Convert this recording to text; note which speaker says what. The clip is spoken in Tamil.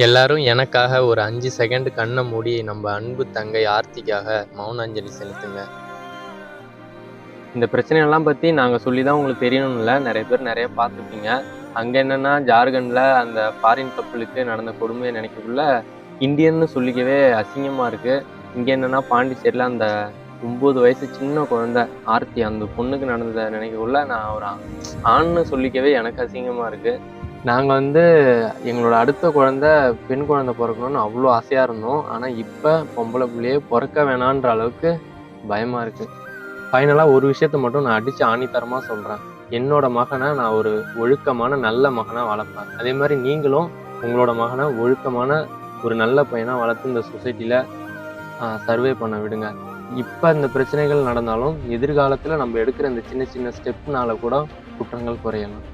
Speaker 1: எல்லாரும் எனக்காக ஒரு 5 செகண்ட் கண்ண மூடி நம்ம அன்பு தங்கை ஆர்த்திக்காக மௌன அஞ்சலி செலுத்துங்க. இந்த பிரச்சனையெல்லாம் பத்தி நாங்க சொல்லி தான் உங்களுக்கு தெரியணும்னு இல்ல. நெறைய பேர் நெறைய பார்த்துருப்பீங்க. அங்க என்னன்னா ஜார்க்கண்ட்ல அந்த ஃபாரின் கப்புளுக்கு நடந்த கொடுமைய நினைக்கக்குள்ள இந்தியன்னு சொல்லிக்கவே அசிங்கமா இருக்கு. இங்க என்னன்னா பாண்டிச்சேரியில அந்த 9 வயசு சின்ன குழந்தை ஆர்த்தி அந்த பொண்ணுக்கு நடந்தத நினைக்கக்குள்ள நான் ஒரு ஆண்ன்னு சொல்லிக்கவே எனக்கு அசிங்கமா இருக்கு. நாங்க எங்களோட அடுத்த குழந்தை பெண் குழந்தை பொறக்கணும்னு அவ்வளோ ஆசையா இருந்தோம். ஆனா இப்ப பொம்பளை புள்ளையே பொறக்க வேணான்ற அளவுக்கு பயமா இருக்கு. ஃபைனலா ஒரு விஷயத்த மட்டும் நான் அடிச்சு ஆணித்தரமா சொல்றேன். என்னோட மகன நான் ஒரு ஒழுக்கமான நல்ல மகனா வளர்ப்பேன். அதே மாரி நீங்களும் உங்களோட மகன ஒழுக்கமான ஒரு நல்ல பையனா வளர்த்து இந்த சொசைட்டில சர்வே பண்ண விடுங்க. இப்ப இந்த பிரச்சனைகள் நடந்தாலும் எதிர்காலத்துல நம்ம எடுக்கிற இந்த சின்ன சின்ன ஸ்டெப்னால கூட குற்றங்கள் குறையலாம்.